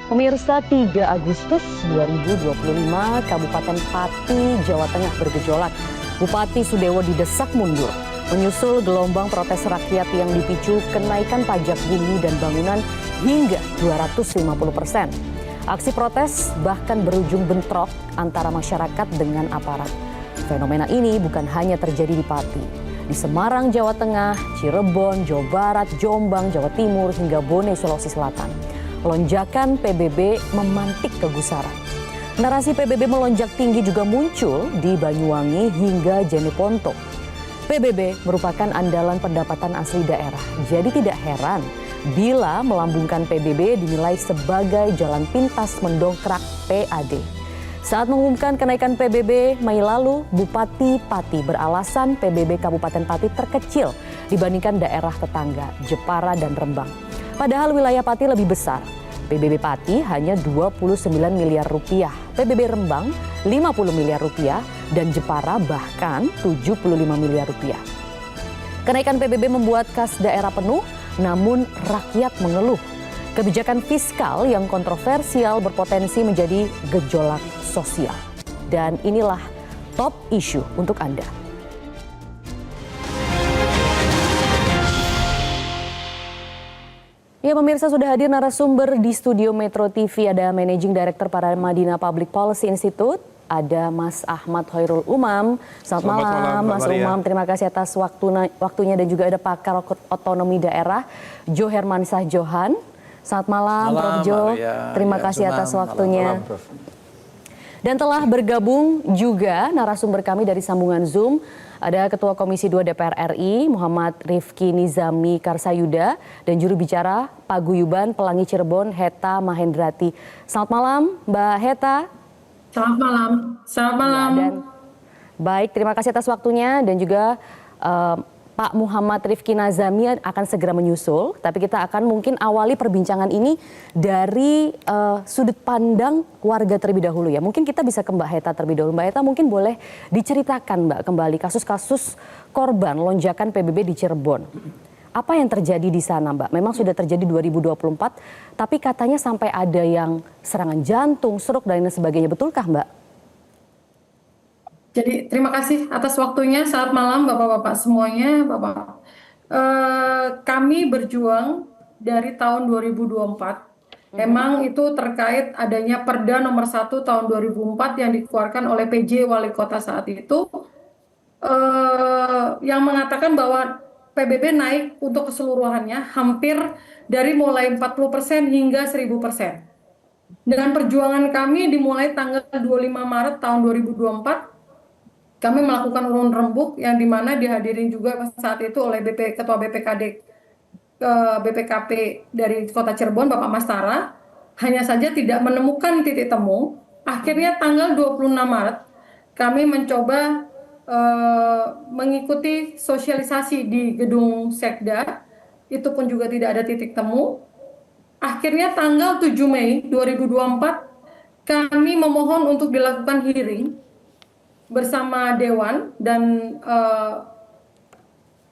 Pemirsa, 3 Agustus 2025, Kabupaten Pati, Jawa Tengah bergejolak. Bupati Sudewo didesak mundur, menyusul gelombang protes rakyat yang dipicu kenaikan pajak bumi dan bangunan hingga 250%. Aksi protes bahkan berujung bentrok antara masyarakat dengan aparat. Fenomena ini bukan hanya terjadi di Pati. Di Semarang, Jawa Tengah, Cirebon, Jawa Barat, Jombang, Jawa Timur, hingga Bone, Sulawesi Selatan. Lonjakan PBB memantik kegusaran. Narasi PBB melonjak tinggi juga muncul di Banyuwangi hingga Jeneponto. PBB merupakan andalan pendapatan asli daerah. Jadi tidak heran bila melambungkan PBB dinilai sebagai jalan pintas mendongkrak PAD. Saat mengumumkan kenaikan PBB Mei lalu, Bupati Pati beralasan PBB Kabupaten Pati terkecil dibandingkan daerah tetangga, Jepara dan Rembang. Padahal wilayah Pati lebih besar. PBB Pati hanya 29 miliar rupiah, PBB Rembang 50 miliar rupiah, dan Jepara bahkan 75 miliar rupiah. Kenaikan PBB membuat kas daerah penuh, namun rakyat mengeluh. Kebijakan fiskal yang kontroversial berpotensi menjadi gejolak sosial. Dan inilah top issue untuk Anda. Ya, pemirsa, sudah hadir narasumber di studio Metro TV. Ada Managing Director Paramadina Public Policy Institute, ada Mas Ahmad Hoirul Umam. Selamat malam Mas Umam. Terima kasih atas waktunya, dan juga ada pakar otonomi daerah Jo Hermansyah Johan. Selamat malam, Prof. Jo. Terima kasih atas waktunya. Malam, Prof. Dan telah bergabung juga narasumber kami dari sambungan Zoom. Ada Ketua Komisi 2 DPR RI, Muhammad Rifki Nizami Karsayuda, dan juru bicara Paguyuban Pelangi Cirebon, Heta Mahendrati. Selamat malam, Mbak Heta. Selamat malam. Selamat malam. Ya, dan baik, terima kasih atas waktunya, dan juga Pak Muhammad Rifki Nizami akan segera menyusul. Tapi kita akan mungkin awali perbincangan ini dari sudut pandang warga terlebih dahulu ya. Mungkin kita bisa ke Mbak Heta terlebih dahulu. Mbak Heta, mungkin boleh diceritakan Mbak kembali kasus-kasus korban lonjakan PBB di Cirebon. Apa yang terjadi di sana Mbak? Memang sudah terjadi 2024, tapi katanya sampai ada yang serangan jantung, stroke dan lain sebagainya. Betulkah Mbak? Jadi terima kasih atas waktunya. Selamat malam Bapak-Bapak semuanya. Kami berjuang dari tahun 2024. Emang itu terkait adanya Perda nomor 1 tahun 2004 yang dikeluarkan oleh PJ Wali Kota saat itu, yang mengatakan bahwa PBB naik untuk keseluruhannya hampir dari mulai 40% hingga 1000%. Dan perjuangan kami dimulai tanggal 25 Maret tahun 2024. Kami melakukan urun rembuk yang dimana dihadirin juga saat itu oleh Ketua BPKP dari Kota Cirebon, Bapak Mastara. Hanya saja tidak menemukan titik temu. Akhirnya tanggal 26 Maret kami mencoba mengikuti sosialisasi di gedung Sekda. Itu pun juga tidak ada titik temu. Akhirnya tanggal 7 Mei 2024 kami memohon untuk dilakukan hearing bersama Dewan dan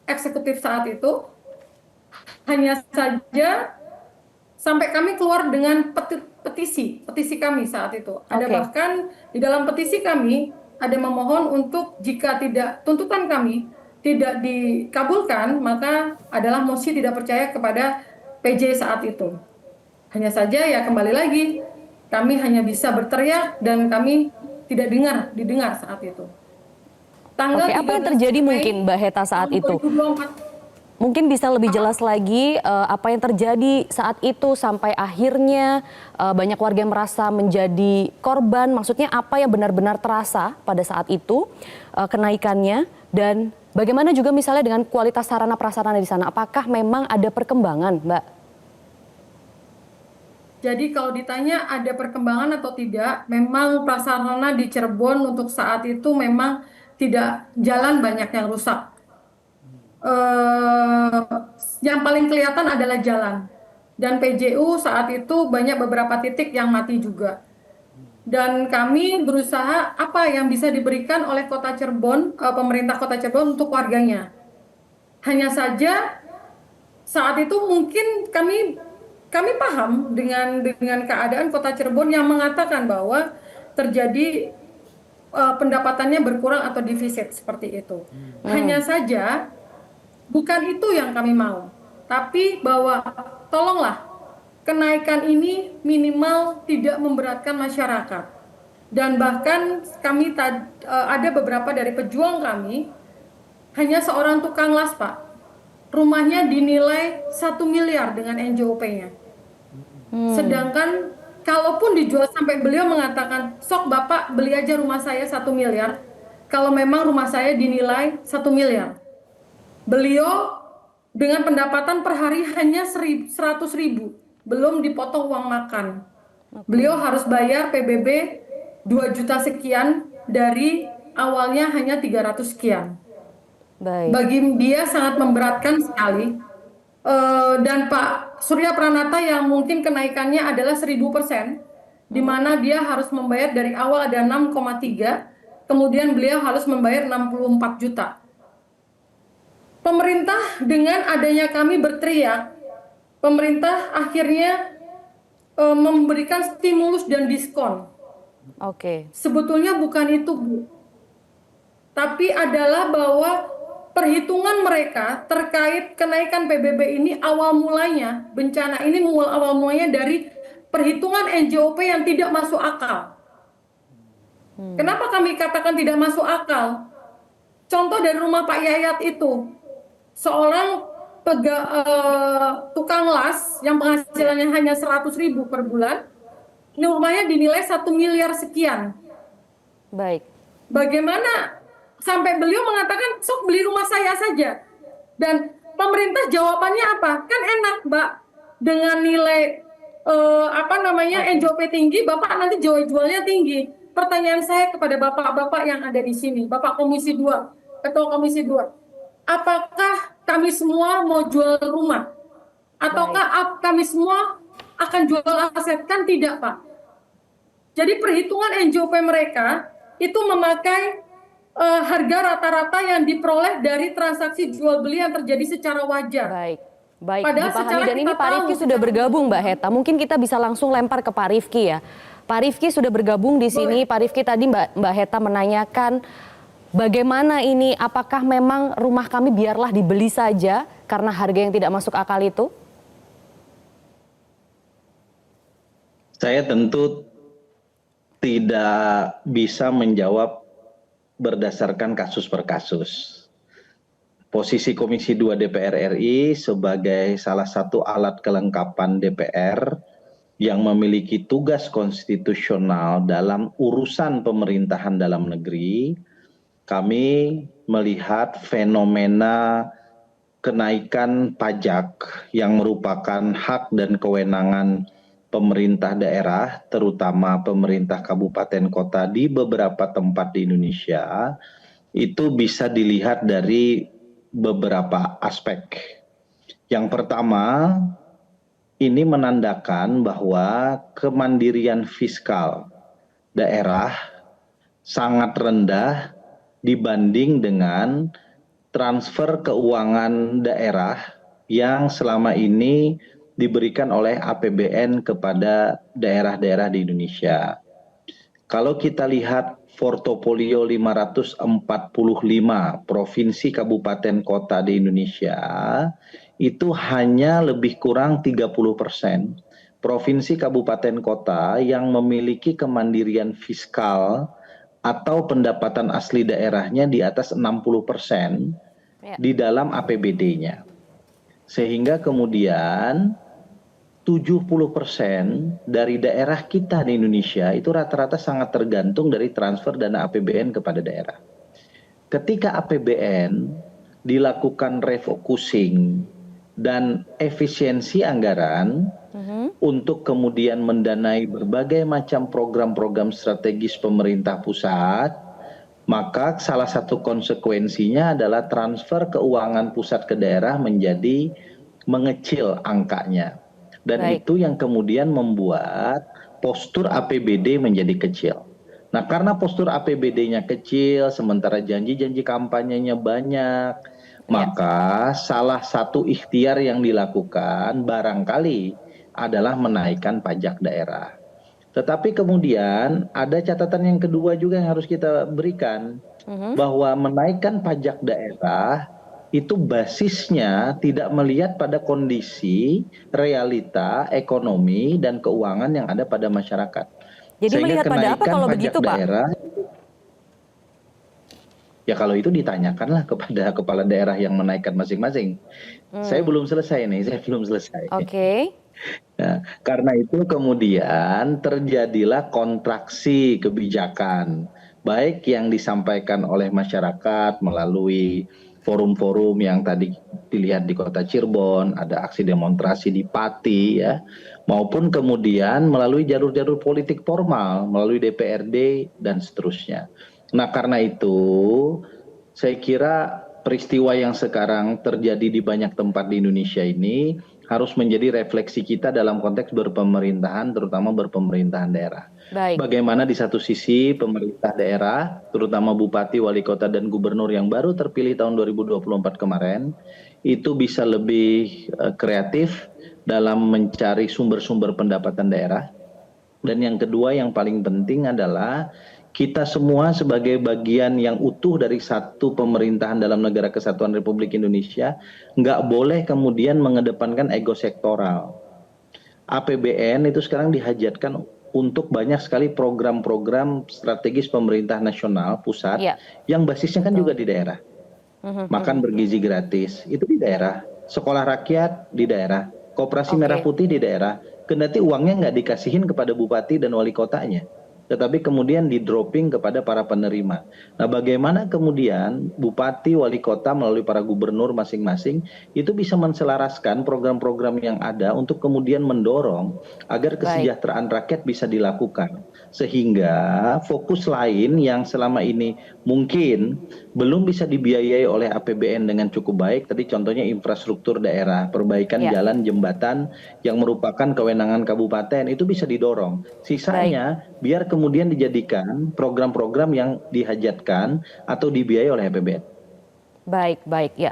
eksekutif saat itu. Hanya saja sampai kami keluar dengan petisi kami saat itu. Ada bahkan di dalam petisi kami ada memohon untuk jika tuntutan kami tidak dikabulkan, maka adalah mosi tidak percaya kepada PJ saat itu. Hanya saja ya kembali lagi, kami hanya bisa berteriak dan kami tidak didengar saat itu. Apa yang terjadi mungkin Mbak Heta saat itu? 2024. Mungkin bisa lebih jelas lagi apa yang terjadi saat itu sampai akhirnya banyak warga yang merasa menjadi korban. Maksudnya apa yang benar-benar terasa pada saat itu kenaikannya, dan bagaimana juga misalnya dengan kualitas sarana prasarana di sana? Apakah memang ada perkembangan, Mbak? Jadi kalau ditanya ada perkembangan atau tidak, memang prasarana di Cirebon untuk saat itu memang tidak, jalan banyak yang rusak. Yang paling kelihatan adalah jalan. Dan PJU saat itu banyak beberapa titik yang mati juga. Dan kami berusaha apa yang bisa diberikan oleh Kota Cirebon, pemerintah Kota Cirebon untuk warganya. Hanya saja saat itu mungkin kami kami paham dengan keadaan Kota Cirebon yang mengatakan bahwa terjadi pendapatannya berkurang atau defisit seperti itu. Hanya saja bukan itu yang kami mau, tapi bahwa tolonglah kenaikan ini minimal tidak memberatkan masyarakat. Dan bahkan kami ada beberapa dari pejuang kami, hanya seorang tukang las, Pak. Rumahnya dinilai 1 miliar dengan NJOP-nya. Sedangkan kalaupun dijual sampai beliau mengatakan, sok Bapak beli aja rumah saya 1 miliar, kalau memang rumah saya dinilai 1 miliar. Beliau dengan pendapatan per hari hanya 100.000, belum dipotong uang makan. Beliau harus bayar PBB 2 juta sekian dari awalnya hanya 300 sekian. Baik. Bagi dia sangat memberatkan sekali. Dan Pak Surya Pranata yang mungkin kenaikannya adalah 1000%, di mana dia harus membayar dari awal ada 6,3, kemudian beliau harus membayar 64 juta. Pemerintah dengan adanya kami berteriak, pemerintah akhirnya memberikan stimulus dan diskon. Oke. Sebetulnya bukan itu, Bu. Tapi adalah bahwa perhitungan mereka terkait kenaikan PBB ini awal mulanya, bencana ini awal mulanya dari perhitungan NJOP yang tidak masuk akal. Kenapa kami katakan tidak masuk akal? Contoh dari rumah Pak Yayat itu, seorang tukang las yang penghasilannya hanya 100.000 per bulan, ini rumahnya dinilai 1 miliar sekian. Baik. Bagaimana sampai beliau mengatakan sok beli rumah saya saja, dan pemerintah jawabannya apa? Kan enak, Mbak, dengan nilai NJOP tinggi, Bapak nanti jualnya tinggi. Pertanyaan saya kepada Bapak-bapak yang ada di sini, Bapak Komisi 2, Ketua Komisi 2, apakah kami semua mau jual rumah? Ataukah kami semua akan jual aset? Kan tidak, Pak. Jadi perhitungan NJOP mereka itu memakai harga rata-rata yang diperoleh dari transaksi jual beli yang terjadi secara wajar. Baik, dipahami. Dan ini Pak Rifki sudah bergabung, Mbak Heta. Mungkin kita bisa langsung lempar ke Pak Rifki ya. Pak Rifki sudah bergabung di sini. Pak Rifki, tadi Mbak Heta menanyakan bagaimana ini, apakah memang rumah kami biarlah dibeli saja karena harga yang tidak masuk akal itu? Saya tentu tidak bisa menjawab berdasarkan kasus per kasus. Posisi Komisi 2 DPR RI sebagai salah satu alat kelengkapan DPR yang memiliki tugas konstitusional dalam urusan pemerintahan dalam negeri, kami melihat fenomena kenaikan pajak yang merupakan hak dan kewenangan pemerintah daerah, terutama pemerintah kabupaten kota di beberapa tempat di Indonesia, itu bisa dilihat dari beberapa aspek. Yang pertama, ini menandakan bahwa kemandirian fiskal daerah sangat rendah dibanding dengan transfer keuangan daerah yang selama ini diberikan oleh APBN kepada daerah-daerah di Indonesia. Kalau kita lihat portofolio 545 provinsi kabupaten kota di Indonesia, itu hanya lebih kurang 30% provinsi kabupaten kota yang memiliki kemandirian fiskal atau pendapatan asli daerahnya di atas 60% di dalam APBD-nya. Sehingga kemudian 70% dari daerah kita di Indonesia itu rata-rata sangat tergantung dari transfer dana APBN kepada daerah. Ketika APBN dilakukan refocusing dan efisiensi anggaran untuk kemudian mendanai berbagai macam program-program strategis pemerintah pusat, maka salah satu konsekuensinya adalah transfer keuangan pusat ke daerah menjadi mengecil angkanya. Dan itu yang kemudian membuat postur APBD menjadi kecil. Nah, karena postur APBD-nya kecil, sementara janji-janji kampanyenya banyak, maka salah satu ikhtiar yang dilakukan barangkali adalah menaikkan pajak daerah. Tetapi kemudian ada catatan yang kedua juga yang harus kita berikan, bahwa menaikkan pajak daerah itu basisnya tidak melihat pada kondisi realita ekonomi dan keuangan yang ada pada masyarakat. Jadi melihat pada apa kalau begitu, Pak? Daerah, ya kalau itu ditanyakanlah kepada kepala daerah yang menaikkan masing-masing. Saya belum selesai nih, saya belum selesai. Oke. Nah, karena itu kemudian terjadilah kontraksi kebijakan, baik yang disampaikan oleh masyarakat melalui forum-forum yang tadi dilihat di kota Cirebon, ada aksi demonstrasi di Pati, ya, maupun kemudian melalui jalur-jalur politik formal, melalui DPRD dan seterusnya. Nah, karena itu saya kira peristiwa yang sekarang terjadi di banyak tempat di Indonesia ini harus menjadi refleksi kita dalam konteks berpemerintahan, terutama berpemerintahan daerah. Baik. Bagaimana di satu sisi pemerintah daerah, terutama bupati, wali kota, dan gubernur yang baru terpilih tahun 2024 kemarin, itu bisa lebih kreatif dalam mencari sumber-sumber pendapatan daerah. Dan yang kedua yang paling penting adalah kita semua sebagai bagian yang utuh dari satu pemerintahan dalam negara kesatuan Republik Indonesia nggak boleh kemudian mengedepankan ego sektoral. APBN itu sekarang dihajatkan untuk banyak sekali program-program strategis pemerintah nasional pusat yang basisnya kan juga di daerah. Makan bergizi gratis itu di daerah, sekolah rakyat di daerah, koperasi merah putih di daerah. Kendati uangnya nggak dikasihin kepada bupati dan wali kotanya, tetapi kemudian di-dropping kepada para penerima. Nah, bagaimana kemudian bupati, wali kota melalui para gubernur masing-masing itu bisa menselaraskan program-program yang ada untuk kemudian mendorong agar kesejahteraan rakyat bisa dilakukan. Sehingga fokus lain yang selama ini mungkin belum bisa dibiayai oleh APBN dengan cukup baik, tadi contohnya infrastruktur daerah, perbaikan jalan, jembatan yang merupakan kewenangan kabupaten, itu bisa didorong. Sisanya biar kemudian dijadikan program-program yang dihajatkan atau dibiayai oleh APBN. Baik ya.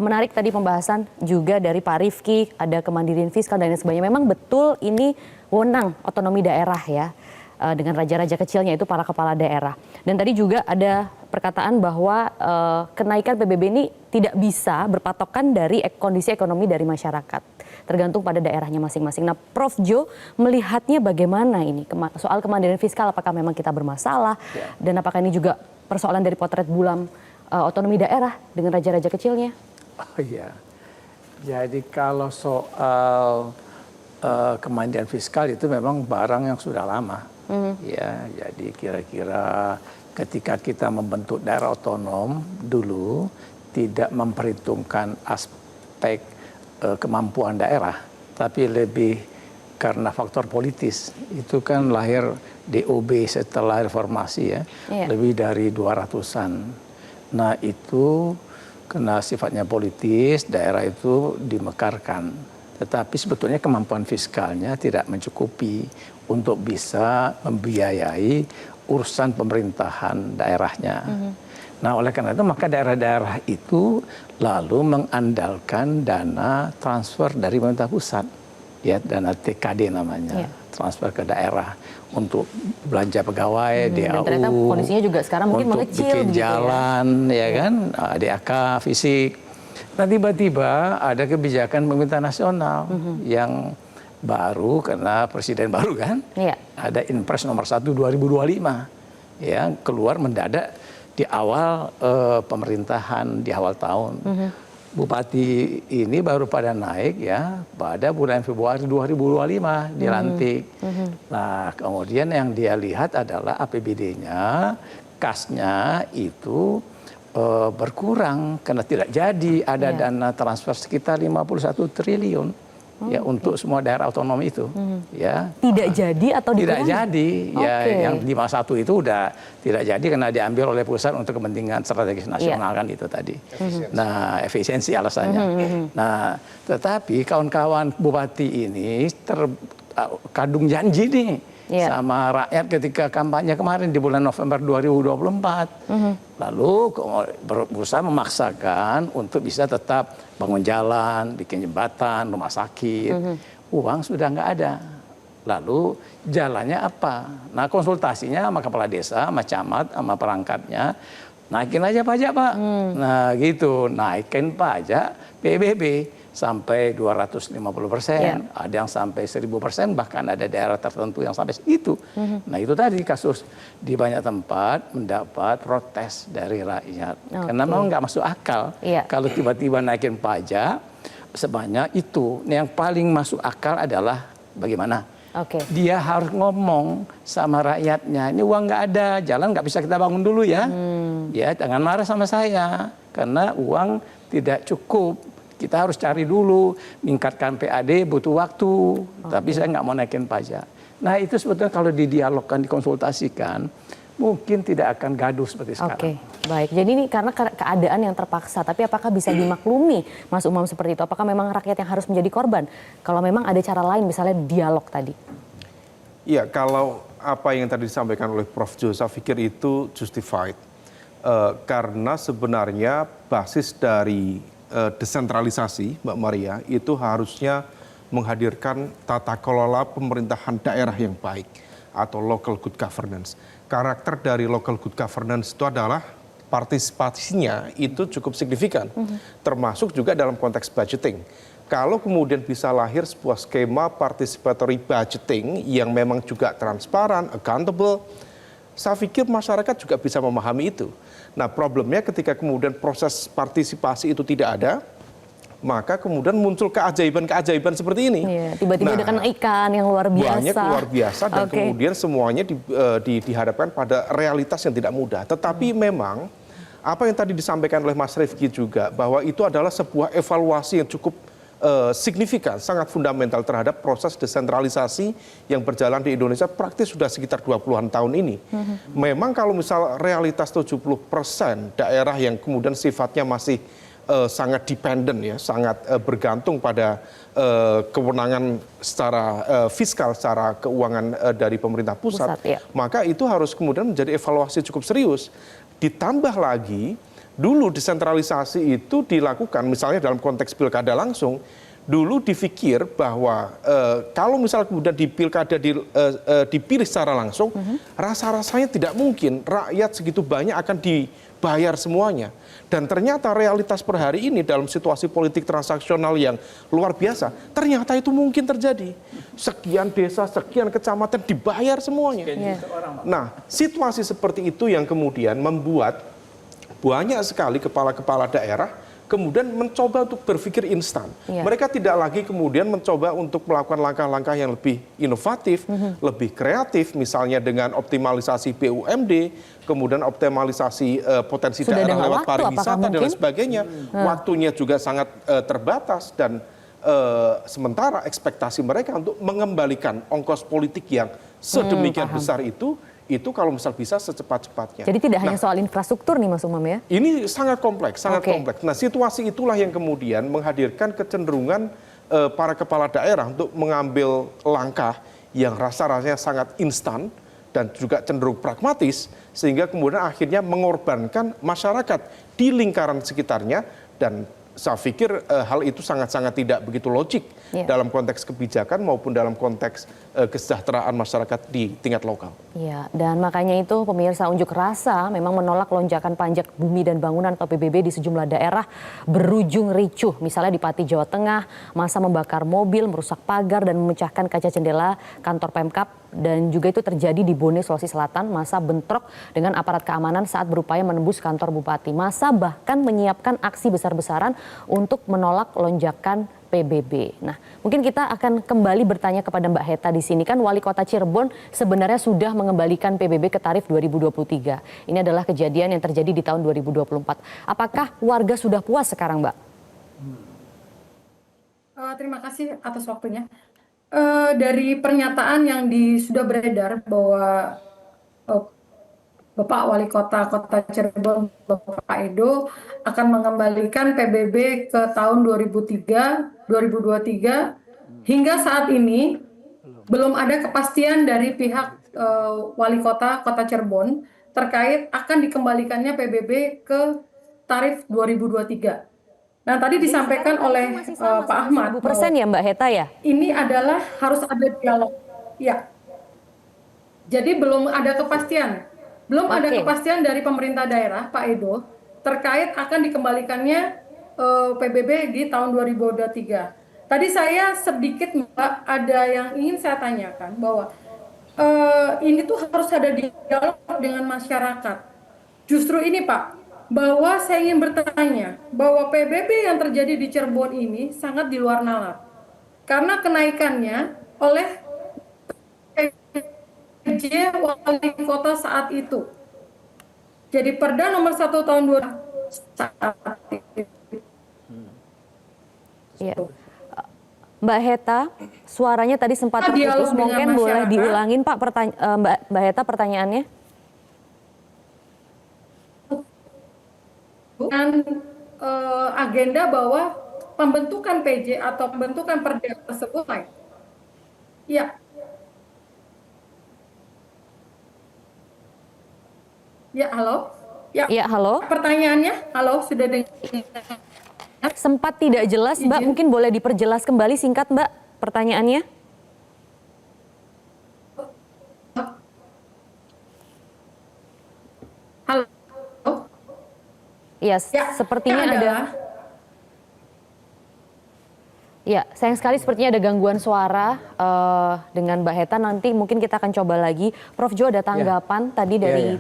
Menarik tadi pembahasan juga dari Pak Rifki, ada kemandirian fiskal dan lain sebagainya. Memang betul ini wewenang otonomi daerah ya, dengan raja-raja kecilnya itu para kepala daerah. Dan tadi juga ada perkataan bahwa kenaikan PBB ini tidak bisa berpatokan dari kondisi ekonomi dari masyarakat, tergantung pada daerahnya masing-masing. Nah, Prof. Jo melihatnya bagaimana ini soal kemandirian fiskal, apakah memang kita bermasalah dan apakah ini juga persoalan dari potret bulam otonomi daerah dengan raja-raja kecilnya? Oh iya, jadi kalau soal kemandirian fiskal itu memang barang yang sudah lama. Ya, jadi kira-kira ketika kita membentuk daerah otonom dulu tidak memperhitungkan aspek kemampuan daerah, tapi lebih karena faktor politis. Itu kan lahir DOB setelah reformasi ya, lebih dari 200-an. Nah itu karena sifatnya politis, daerah itu dimekarkan. Tetapi sebetulnya kemampuan fiskalnya tidak mencukupi untuk bisa membiayai urusan pemerintahan daerahnya. Nah, oleh karena itu maka daerah-daerah itu lalu mengandalkan dana transfer dari pemerintah pusat, ya, dana TKD namanya, transfer ke daerah untuk belanja pegawai, DAU, dan ternyata kondisinya juga sekarang mungkin untuk mengecil bikin gitu jalan, ya kan, DAK, fisik. Nah, tiba-tiba ada kebijakan pemerintah nasional yang baru karena presiden baru kan, ada Inpres nomor 1 2025 yang keluar mendadak di awal pemerintahan di awal tahun. Bupati ini baru pada naik ya pada bulan Februari 2025 dilantik. Nah, kemudian yang dia lihat adalah APBD-nya, kasnya itu berkurang karena tidak jadi ada dana transfer sekitar 51 triliun. Ya, untuk semua daerah otonom itu, ya. Tidak jadi atau tidak dikurangi? jadi, ya, yang 51 itu udah tidak jadi karena diambil oleh pusat untuk kepentingan strategis nasional kan itu tadi. Nah, efisiensi alasannya. Nah, tetapi kawan-kawan bupati ini terkadung janji nih sama rakyat ketika kampanye kemarin di bulan November 2024. Lalu berusaha memaksakan untuk bisa tetap bangun jalan, bikin jembatan, rumah sakit, uang sudah nggak ada. Lalu jalannya apa? Nah, konsultasinya sama kepala desa, sama camat, sama perangkatnya, naikin aja pajak, Pak. Nah, gitu, naikin pajak PBB sampai 250%, ada yang sampai 1000%, bahkan ada daerah tertentu yang sampai itu. Nah, itu tadi kasus di banyak tempat mendapat protes dari rakyat. Karena memang nggak masuk akal kalau tiba-tiba naikin pajak sebanyak itu. Yang paling masuk akal adalah bagaimana? Dia harus ngomong sama rakyatnya, ini uang nggak ada, jalan nggak bisa kita bangun dulu ya. Ya, jangan marah sama saya, karena uang tidak cukup. Kita harus cari dulu, meningkatkan PAD butuh waktu, tapi saya nggak mau naikin pajak. Nah, itu sebetulnya kalau didialogkan, dikonsultasikan, mungkin tidak akan gaduh seperti sekarang. Baik. Jadi ini karena keadaan yang terpaksa, tapi apakah bisa dimaklumi, Mas Umam, seperti itu? Apakah memang rakyat yang harus menjadi korban? Kalau memang ada cara lain, misalnya dialog tadi. Iya, kalau apa yang tadi disampaikan oleh Prof. Jo, saya pikir itu justified. Karena sebenarnya basis dari desentralisasi, Mbak Maria, itu harusnya menghadirkan tata kelola pemerintahan daerah yang baik atau local good governance. Karakter dari local good governance itu adalah partisipasinya itu cukup signifikan, termasuk juga dalam konteks budgeting. Kalau kemudian bisa lahir sebuah skema participatory budgeting yang memang juga transparan, accountable, saya pikir masyarakat juga bisa memahami itu. Nah, problemnya ketika kemudian proses partisipasi itu tidak ada, maka kemudian muncul keajaiban-keajaiban seperti ini. Tiba-tiba ada kenaikan yang luar biasa. Banyak luar biasa dan kemudian semuanya dihadapkan pada realitas yang tidak mudah. Tetapi memang apa yang tadi disampaikan oleh Mas Rifki juga, bahwa itu adalah sebuah evaluasi yang cukup signifikan, sangat fundamental terhadap proses desentralisasi yang berjalan di Indonesia praktis sudah sekitar 20-an tahun ini. Memang kalau misal realitas 70% daerah yang kemudian sifatnya masih sangat dependent ya, sangat bergantung pada kewenangan secara fiskal, secara keuangan dari pemerintah pusat, maka itu harus kemudian menjadi evaluasi cukup serius. Ditambah lagi, dulu desentralisasi itu dilakukan misalnya dalam konteks pilkada langsung, dulu dipikir bahwa kalau misalnya kemudian di pilkada dipilih secara langsung, rasa-rasanya tidak mungkin rakyat segitu banyak akan dibayar semuanya. Dan ternyata realitas per hari ini dalam situasi politik transaksional yang luar biasa, ternyata itu mungkin terjadi. Sekian desa, sekian kecamatan dibayar semuanya. Nah, situasi seperti itu yang kemudian membuat banyak sekali kepala-kepala daerah kemudian mencoba untuk berpikir instan. Mereka tidak lagi kemudian mencoba untuk melakukan langkah-langkah yang lebih inovatif, lebih kreatif, misalnya dengan optimalisasi BUMD, kemudian optimalisasi potensi daerah lewat pariwisata dan lain sebagainya. Waktunya juga sangat terbatas dan sementara ekspektasi mereka untuk mengembalikan ongkos politik yang sedemikian besar itu kalau misal bisa secepat-cepatnya. Jadi tidak hanya soal infrastruktur nih Mas Umam ya? Ini sangat kompleks, sangat kompleks. Nah, situasi itulah yang kemudian menghadirkan kecenderungan para kepala daerah untuk mengambil langkah yang rasa-rasanya sangat instan dan juga cenderung pragmatis, sehingga kemudian akhirnya mengorbankan masyarakat di lingkaran sekitarnya, dan saya pikir hal itu sangat-sangat tidak begitu logik dalam konteks kebijakan maupun dalam konteks kesejahteraan masyarakat di tingkat lokal. Iya, dan makanya itu pemirsa, unjuk rasa memang menolak lonjakan pajak bumi dan bangunan atau PBB di sejumlah daerah berujung ricuh. Misalnya di Pati, Jawa Tengah, massa membakar mobil, merusak pagar dan memecahkan kaca jendela kantor Pemkab. Dan juga itu terjadi di Bone, Sulawesi Selatan. Massa bentrok dengan aparat keamanan saat berupaya menembus kantor bupati. Massa bahkan menyiapkan aksi besar-besaran untuk menolak lonjakan PBB. Nah, mungkin kita akan kembali bertanya kepada Mbak Heta di sini. Kan Wali Kota Cirebon sebenarnya sudah mengembalikan PBB ke tarif 2023. Ini adalah kejadian yang terjadi di tahun 2024. Apakah warga sudah puas sekarang, Mbak? Terima kasih atas waktunya. Dari pernyataan yang sudah beredar bahwa Bapak Wali Kota Cirebon, Bapak Edo, akan mengembalikan PBB ke tahun 2023, hingga saat ini belum ada kepastian dari pihak Wali Kota Cirebon terkait akan dikembalikannya PBB ke tarif 2023. Nah, tadi disampaikan oleh Pak Ahmad 1000% ya Mbak Heta ya? ini adalah harus ada dialog. Ya. Jadi belum ada kepastian. Belum ada kepastian dari pemerintah daerah, Pak Edo, terkait akan dikembalikannya PBB di tahun 2023. Tadi saya sedikit Mbak, ada yang ingin saya tanyakan bahwa ini tuh harus ada dialog dengan masyarakat. Justru ini Pak, bahwa saya ingin bertanya bahwa PBB yang terjadi di Cirebon ini sangat di luar nalar. Karena kenaikannya oleh PJ Wali Kota saat itu. Jadi Perda nomor 1 tahun 2000 saat itu. Ya. Mbak Heta, suaranya tadi sempat terputus, mungkin boleh diulangin Pak Mbak Heta pertanyaannya? Dengan agenda bahwa pembentukan PJ atau pembentukan Perda tersebut, ya. Ya, halo. Ya, halo. Pertanyaannya, halo, sudah dengar? Sempat tidak jelas, Mbak. Mungkin boleh diperjelas kembali singkat, Mbak, pertanyaannya. Halo. Ya, sepertinya ada. Ya, sayang sekali sepertinya ada gangguan suara dengan Mbak Heta. Nanti mungkin kita akan coba lagi. Prof Jo, ada tanggapan tadi dari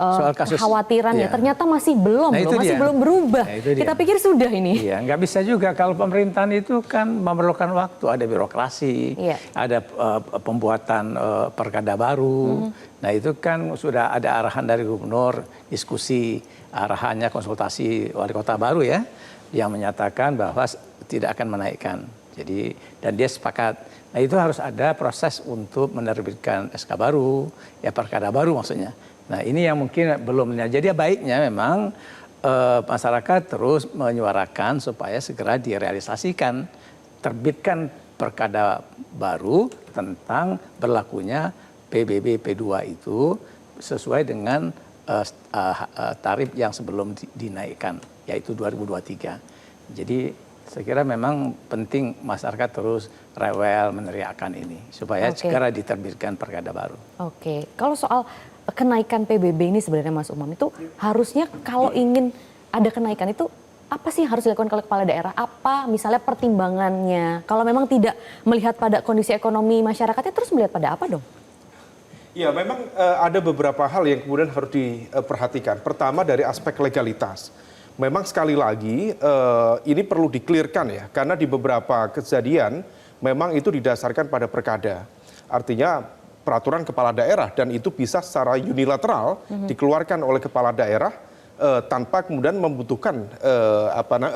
soal kasus, kekhawatiran ya. Ternyata masih belum, masih belum berubah. Kita pikir sudah ini. Iya, nggak bisa juga kalau pemerintahan itu kan memerlukan waktu, ada birokrasi, ada pembuatan perkada baru. Nah itu kan sudah ada arahan dari gubernur, diskusi, arahannya konsultasi wali kota baru ya, yang menyatakan bahwa tidak akan menaikkan. Jadi dan dia sepakat. Nah itu harus ada proses untuk menerbitkan SK baru, ya perkada baru maksudnya. Nah ini yang mungkin belum. Jadi baiknya memang masyarakat terus menyuarakan supaya segera direalisasikan, terbitkan perkada baru tentang berlakunya PBB P2 itu sesuai dengan tarif yang sebelum dinaikkan, yaitu 2023. Jadi saya kira memang penting masyarakat terus rewel meneriakan ini supaya segera diterbitkan perkada baru. Oke, kalau soal kenaikan PBB ini sebenarnya Mas Umam itu harusnya kalau ingin ada kenaikan itu apa sih harus dilakukan oleh kepala daerah? Apa misalnya pertimbangannya? Kalau memang tidak melihat pada kondisi ekonomi masyarakatnya, terus melihat pada apa dong? Ya, memang ada beberapa hal yang kemudian harus diperhatikan. Pertama dari aspek legalitas. Memang sekali lagi ini perlu di-clear-kan ya, karena di beberapa kejadian memang itu didasarkan pada perkada. Artinya peraturan kepala daerah dan itu bisa secara unilateral dikeluarkan oleh kepala daerah tanpa kemudian membutuhkan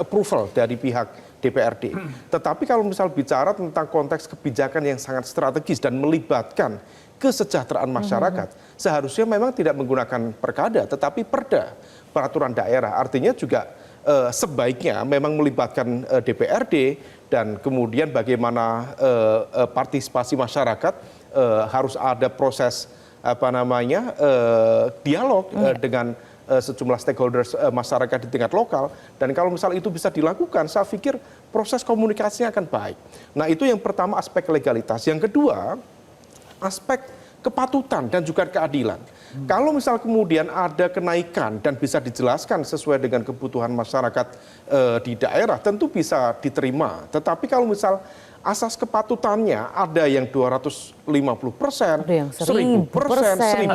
approval dari pihak DPRD. Tetapi kalau misal bicara tentang konteks kebijakan yang sangat strategis dan melibatkan kesejahteraan masyarakat, seharusnya memang tidak menggunakan perkada, tetapi perda, peraturan daerah. Artinya juga sebaiknya memang melibatkan DPRD dan kemudian bagaimana partisipasi masyarakat, harus ada proses dialog dengan sejumlah stakeholders masyarakat di tingkat lokal. Dan kalau misal itu bisa dilakukan, saya pikir proses komunikasinya akan baik. Nah itu yang pertama aspek legalitas. Yang kedua, aspek kepatutan dan juga keadilan. Kalau misal kemudian ada kenaikan dan bisa dijelaskan sesuai dengan kebutuhan masyarakat di daerah, tentu bisa diterima. Tetapi kalau misal asas kepatutannya ada yang 250%, 1000%,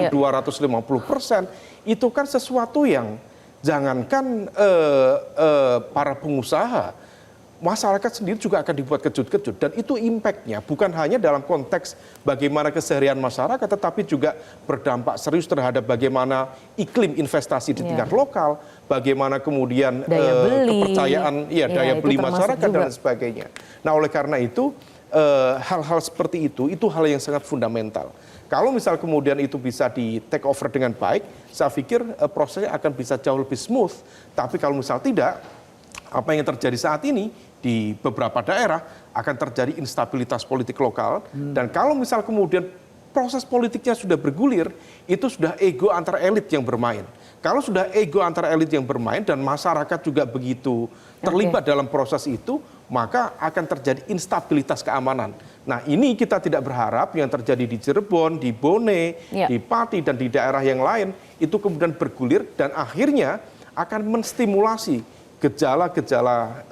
1250%, itu kan sesuatu yang jangankan para pengusaha, masyarakat sendiri juga akan dibuat kejut-kejut. Dan itu impact-nya bukan hanya dalam konteks bagaimana keseharian masyarakat, tetapi juga berdampak serius terhadap bagaimana iklim investasi di tingkat lokal, bagaimana kemudian kepercayaan, daya beli masyarakat dan sebagainya. Nah oleh karena itu hal-hal seperti itu hal yang sangat fundamental. Kalau misal kemudian itu bisa di take over dengan baik, saya pikir prosesnya akan bisa jauh lebih smooth. Tapi kalau misal tidak, apa yang terjadi saat ini di beberapa daerah akan terjadi instabilitas politik lokal. Dan kalau misal kemudian proses politiknya sudah bergulir, itu sudah ego antar elit yang bermain. Kalau sudah ego antara elit yang bermain dan masyarakat juga begitu terlibat dalam proses itu, maka akan terjadi instabilitas keamanan. Nah, ini kita tidak berharap yang terjadi di Cirebon, di Bone, di Pati, dan di daerah yang lain itu kemudian bergulir dan akhirnya akan menstimulasi gejala-gejala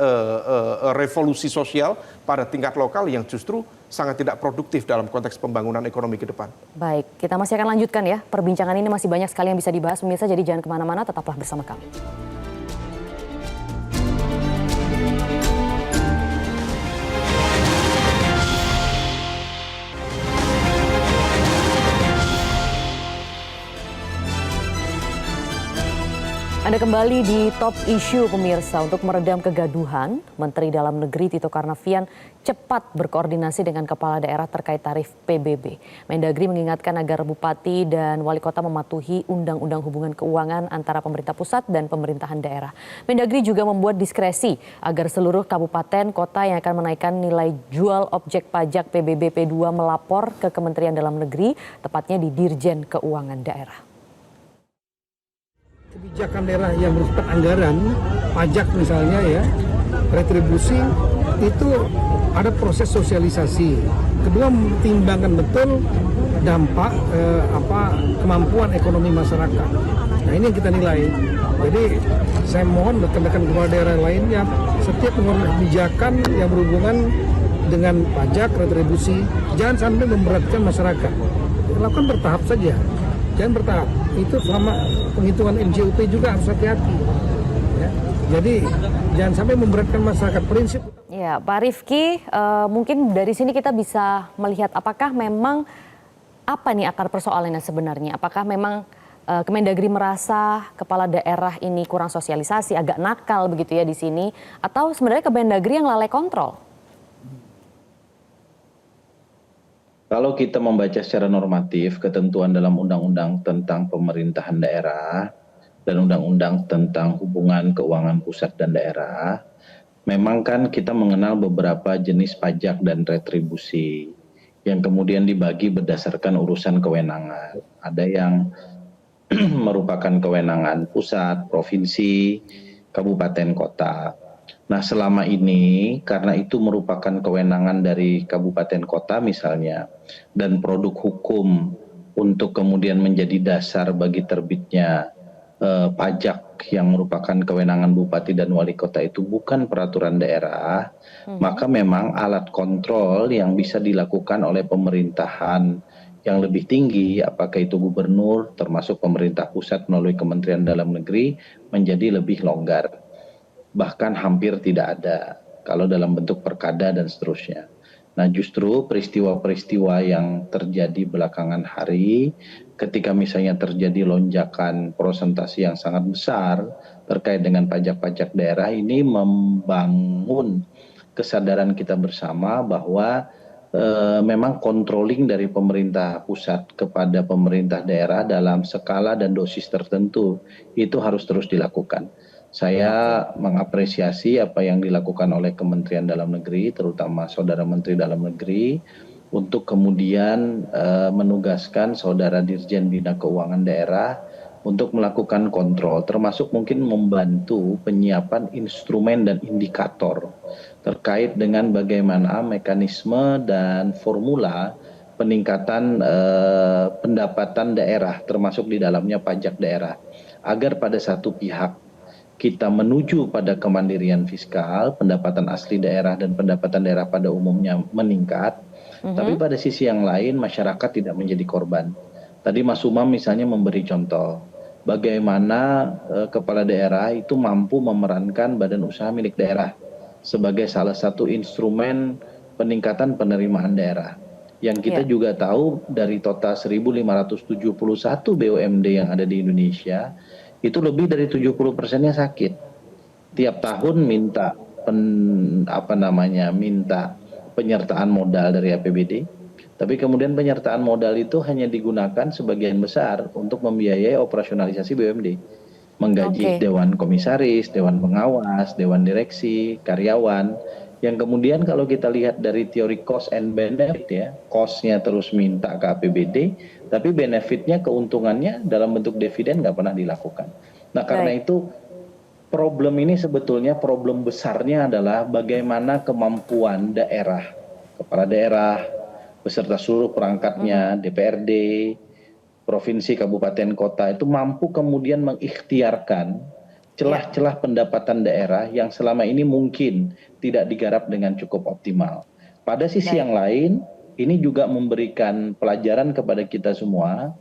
revolusi sosial pada tingkat lokal yang justru sangat tidak produktif dalam konteks pembangunan ekonomi ke depan. Baik, kita masih akan lanjutkan ya. Perbincangan ini masih banyak sekali yang bisa dibahas, pemirsa, jadi jangan kemana-mana, tetaplah bersama kami. Anda kembali di Top Issue, pemirsa. Untuk meredam kegaduhan, Menteri Dalam Negeri Tito Karnavian cepat berkoordinasi dengan kepala daerah terkait tarif PBB. Mendagri mengingatkan agar bupati dan wali kota mematuhi Undang-Undang Hubungan Keuangan antara pemerintah pusat dan pemerintahan daerah. Mendagri juga membuat diskresi agar seluruh kabupaten kota yang akan menaikkan nilai jual objek pajak PBB P2 melapor ke Kementerian Dalam Negeri, tepatnya di Dirjen Keuangan Daerah. Kebijakan daerah yang bersifat anggaran, pajak misalnya ya, retribusi, itu ada proses sosialisasi. Kedua, mempertimbangkan betul dampak kemampuan ekonomi masyarakat. Nah, ini yang kita nilai. Jadi saya mohon rekan-rekan kepala daerah lainnya, setiap mengeluarkan kebijakan yang berhubungan dengan pajak, retribusi, jangan sampai memberatkan masyarakat. Lakukan bertahap saja. Jangan bertahap, itu selama penghitungan NJUP juga harus hati-hati. Ya. Jadi jangan sampai memberatkan masyarakat. Prinsip. Ya, Pak Rifki, mungkin dari sini kita bisa melihat apakah memang apa nih akar persoalannya sebenarnya? Apakah memang Kemendagri merasa kepala daerah ini kurang sosialisasi, agak nakal begitu ya di sini, atau sebenarnya Kemendagri yang lalai kontrol? Kalau kita membaca secara normatif ketentuan dalam undang-undang tentang pemerintahan daerah dan undang-undang tentang hubungan keuangan pusat dan daerah, memang kan kita mengenal beberapa jenis pajak dan retribusi yang kemudian dibagi berdasarkan urusan kewenangan. Ada yang merupakan kewenangan pusat, provinsi, kabupaten, kota. Nah, selama ini karena itu merupakan kewenangan dari kabupaten kota misalnya, dan produk hukum untuk kemudian menjadi dasar bagi terbitnya pajak yang merupakan kewenangan bupati dan wali kota itu bukan peraturan daerah, maka memang alat kontrol yang bisa dilakukan oleh pemerintahan yang lebih tinggi, apakah itu gubernur termasuk pemerintah pusat melalui Kementerian Dalam Negeri, menjadi lebih longgar. Bahkan hampir tidak ada kalau dalam bentuk perkada dan seterusnya. Nah, justru peristiwa-peristiwa yang terjadi belakangan hari ketika misalnya terjadi lonjakan prosentasi yang sangat besar terkait dengan pajak-pajak daerah ini membangun kesadaran kita bersama bahwa memang controlling dari pemerintah pusat kepada pemerintah daerah dalam skala dan dosis tertentu itu harus terus dilakukan. Saya mengapresiasi apa yang dilakukan oleh Kementerian Dalam Negeri, terutama Saudara Menteri Dalam Negeri, untuk kemudian menugaskan Saudara Dirjen Bina Keuangan Daerah untuk melakukan kontrol, termasuk mungkin membantu penyiapan instrumen dan indikator terkait dengan bagaimana mekanisme dan formula peningkatan pendapatan daerah, termasuk di dalamnya pajak daerah, agar pada satu pihak kita menuju pada kemandirian fiskal, pendapatan asli daerah dan pendapatan daerah pada umumnya meningkat, tapi pada sisi yang lain masyarakat tidak menjadi korban. Tadi Mas Umam misalnya memberi contoh, bagaimana kepala daerah itu mampu memerankan badan usaha milik daerah sebagai salah satu instrumen peningkatan penerimaan daerah. Yang kita juga tahu dari total 1.571 BUMD yang ada di Indonesia, itu lebih dari 70%-nya sakit. Tiap tahun minta penyertaan modal dari APBD, tapi kemudian penyertaan modal itu hanya digunakan sebagian besar untuk membiayai operasionalisasi BUMD, menggaji dewan komisaris, dewan pengawas, dewan direksi, karyawan, yang kemudian kalau kita lihat dari teori cost and benefit ya, cost-nya terus minta ke APBD, tapi benefitnya, keuntungannya dalam bentuk dividen nggak pernah dilakukan. Nah, karena itu problem ini sebetulnya problem besarnya adalah bagaimana kemampuan daerah, kepala daerah, beserta seluruh perangkatnya, DPRD, provinsi, kabupaten, kota itu mampu kemudian mengikhtiarkan celah-celah pendapatan daerah yang selama ini mungkin tidak digarap dengan cukup optimal. Pada sisi yang lain, ini juga memberikan pelajaran kepada kita semua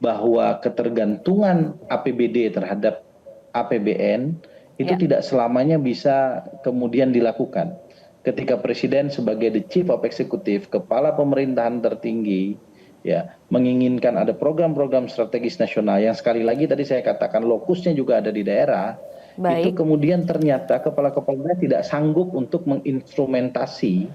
bahwa ketergantungan APBD terhadap APBN itu tidak selamanya bisa kemudian dilakukan. Ketika Presiden sebagai the Chief of Executive, kepala pemerintahan tertinggi, ya, menginginkan ada program-program strategis nasional yang sekali lagi tadi saya katakan lokusnya juga ada di daerah, itu kemudian ternyata kepala-kepala daerah tidak sanggup untuk menginstrumentasi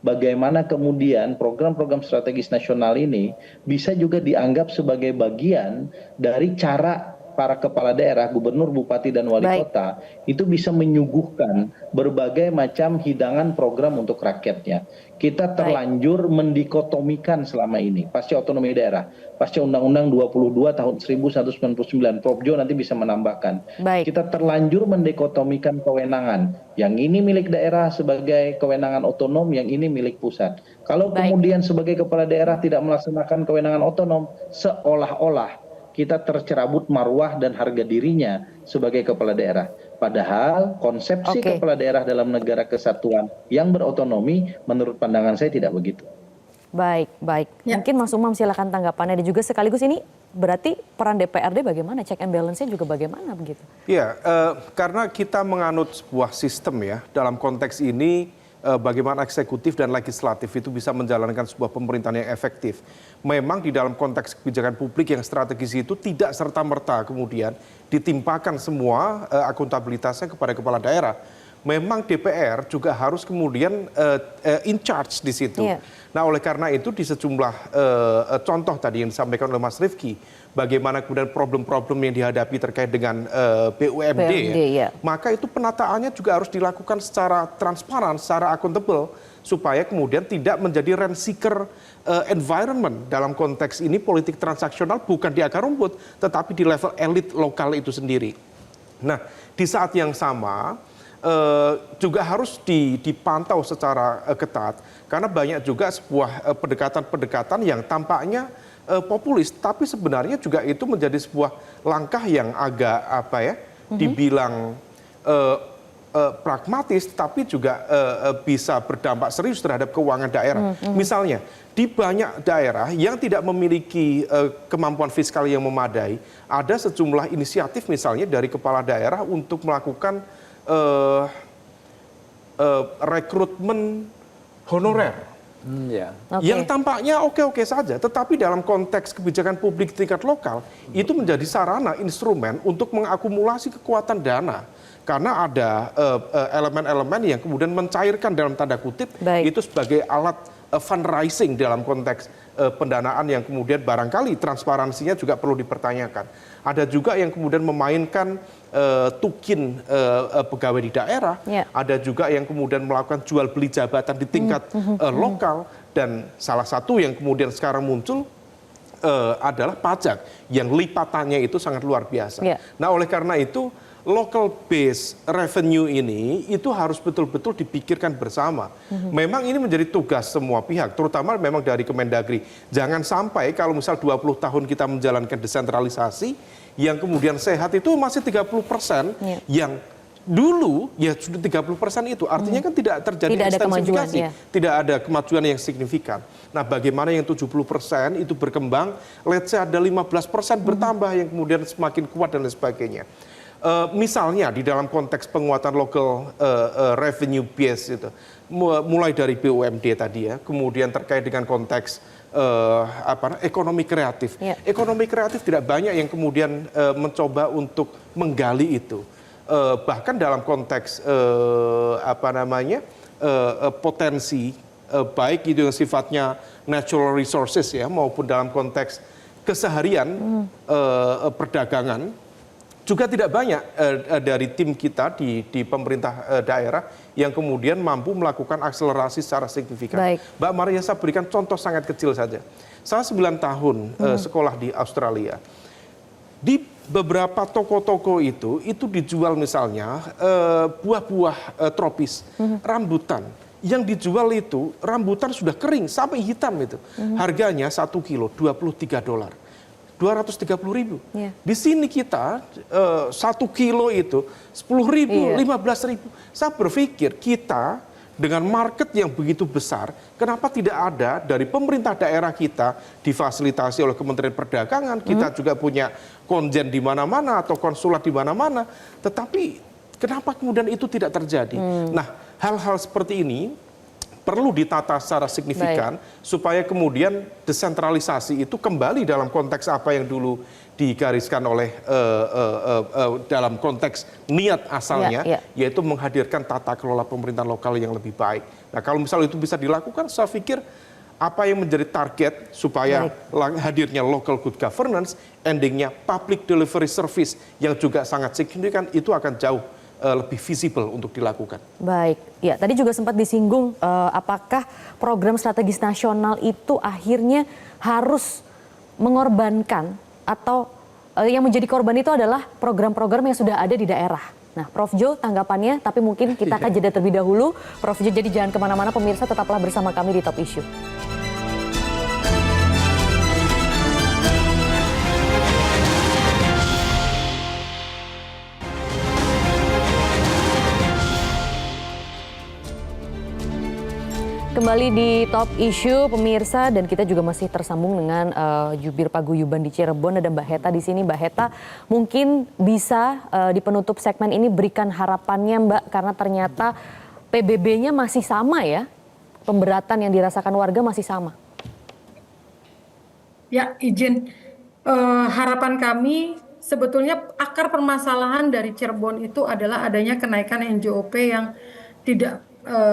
bagaimana kemudian program-program strategis nasional ini bisa juga dianggap sebagai bagian dari cara para kepala daerah, gubernur, bupati, dan wali kota itu bisa menyuguhkan berbagai macam hidangan program untuk rakyatnya. Kita terlanjur mendikotomikan selama ini pasca otonomi daerah, pasca Undang-Undang 22 tahun 1999, Prof. Jo nanti bisa menambahkan. Kita terlanjur mendikotomikan kewenangan. Yang ini milik daerah sebagai kewenangan otonom, yang ini milik pusat. Kalau kemudian sebagai kepala daerah tidak melaksanakan kewenangan otonom, seolah-olah kita tercerabut marwah dan harga dirinya sebagai kepala daerah. Padahal konsepsi kepala daerah dalam negara kesatuan yang berotonomi menurut pandangan saya tidak begitu. Baik. Mungkin Mas Umam silakan tanggapannya, dan juga sekaligus ini berarti peran DPRD bagaimana, check and balance-nya juga bagaimana begitu? Iya, karena kita menganut sebuah sistem ya, dalam konteks ini bagaimana eksekutif dan legislatif itu bisa menjalankan sebuah pemerintahan yang efektif. Memang di dalam konteks kebijakan publik yang strategis itu tidak serta-merta kemudian ditimpakan semua akuntabilitasnya kepada kepala daerah. Memang DPR juga harus kemudian in charge di situ. Nah, oleh karena itu di sejumlah contoh tadi yang disampaikan oleh Mas Rifki, bagaimana kemudian problem-problem yang dihadapi terkait dengan BUMD, maka itu penataannya juga harus dilakukan secara transparan, secara akuntabel, supaya kemudian tidak menjadi rent seeker environment dalam konteks ini politik transaksional, bukan di akar rumput, tetapi di level elit lokal itu sendiri. Nah, di saat yang sama juga harus dipantau secara ketat, karena banyak juga sebuah pendekatan-pendekatan yang tampaknya populis, tapi sebenarnya juga itu menjadi sebuah langkah yang agak dibilang pragmatis, tapi juga bisa berdampak serius terhadap keuangan daerah. Misalnya di banyak daerah yang tidak memiliki kemampuan fiskal yang memadai, ada sejumlah inisiatif misalnya dari kepala daerah untuk melakukan rekrutmen honorer. Yang tampaknya oke-oke saja, tetapi dalam konteks kebijakan publik tingkat lokal itu menjadi sarana, instrumen untuk mengakumulasi kekuatan dana, karena ada elemen-elemen yang kemudian mencairkan dalam tanda kutip itu sebagai alat fundraising dalam konteks pendanaan yang kemudian barangkali transparansinya juga perlu dipertanyakan. Ada juga yang kemudian memainkan tukin pegawai di daerah, ada juga yang kemudian melakukan jual beli jabatan di tingkat lokal, dan salah satu yang kemudian sekarang muncul adalah pajak yang lipatannya itu sangat luar biasa. Nah, oleh karena itu local base revenue ini itu harus betul-betul dipikirkan bersama. Memang ini menjadi tugas semua pihak, terutama memang dari Kemendagri. Jangan sampai kalau misal 20 tahun kita menjalankan desentralisasi, yang kemudian sehat itu masih 30%, yang dulu ya sudah 30% itu artinya kan tidak terjadi ekstensifikasi, tidak ada kemajuan yang signifikan. Nah, bagaimana yang 70% itu berkembang, let's say ada 15% bertambah yang kemudian semakin kuat dan lain sebagainya. Misalnya di dalam konteks penguatan local revenue base itu, mulai dari BUMD tadi ya, kemudian terkait dengan konteks ekonomi kreatif. Ekonomi kreatif tidak banyak yang kemudian mencoba untuk menggali itu. Bahkan dalam konteks potensi baik itu yang sifatnya natural resources ya, maupun dalam konteks keseharian perdagangan, juga tidak banyak dari tim kita di pemerintah daerah yang kemudian mampu melakukan akselerasi secara signifikan. Mbak Maria, saya berikan contoh sangat kecil saja. Saya 9 tahun sekolah di Australia. Di beberapa toko-toko itu dijual misalnya buah-buah tropis, rambutan. Yang dijual itu rambutan sudah kering sampai hitam itu. Harganya 1 kilo $23. 230.000. Yeah. Di sini kita 1 kilo itu 10.000, 15.000. Saya berpikir kita dengan market yang begitu besar, kenapa tidak ada dari pemerintah daerah kita difasilitasi oleh Kementerian Perdagangan, kita juga punya konjen di mana-mana atau konsulat di mana-mana, tetapi kenapa kemudian itu tidak terjadi? Nah, hal-hal seperti ini perlu ditata secara signifikan supaya kemudian desentralisasi itu kembali dalam konteks apa yang dulu digariskan oleh dalam konteks niat asalnya, yaitu menghadirkan tata kelola pemerintahan lokal yang lebih baik. Nah, kalau misalnya itu bisa dilakukan, saya pikir apa yang menjadi target supaya hadirnya local good governance, endingnya public delivery service yang juga sangat signifikan, itu akan jauh lebih visible untuk dilakukan. Baik, ya tadi juga sempat disinggung apakah program strategis nasional itu akhirnya harus mengorbankan atau yang menjadi korban itu adalah program-program yang sudah ada di daerah. Nah, Prof. Jo tanggapannya, tapi mungkin kita akan jeda terlebih dahulu. Prof. Jo, jadi jangan kemana-mana, pemirsa tetaplah bersama kami di Top Issue. Kembali di Top Issue pemirsa, dan kita juga masih tersambung dengan Jubir Paguyuban di Cirebon, ada Mbak Heta di sini. Mbak Heta, mungkin bisa di penutup segmen ini berikan harapannya Mbak, karena ternyata PBB-nya masih sama ya, pemberatan yang dirasakan warga masih sama. Ya, izin harapan kami sebetulnya akar permasalahan dari Cirebon itu adalah adanya kenaikan NJOP yang tidak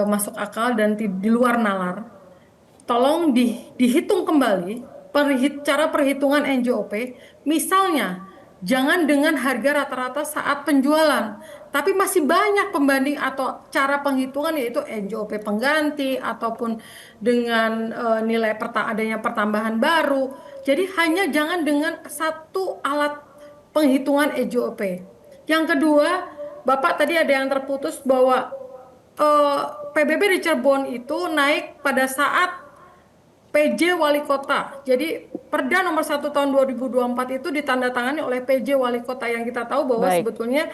masuk akal dan di luar nalar. Tolong dihitung kembali cara perhitungan NJOP. Misalnya, jangan dengan harga rata-rata saat penjualan, tapi masih banyak pembanding atau cara penghitungan, yaitu NJOP pengganti ataupun dengan nilai adanya pertambahan baru. Jadi hanya jangan dengan satu alat penghitungan NJOP. Yang kedua, Bapak tadi ada yang terputus bahwa PBB di Cirebon itu naik pada saat PJ Wali Kota. Jadi Perda nomor 1 tahun 2024 itu ditandatangani oleh PJ Wali Kota, yang kita tahu bahwa sebetulnya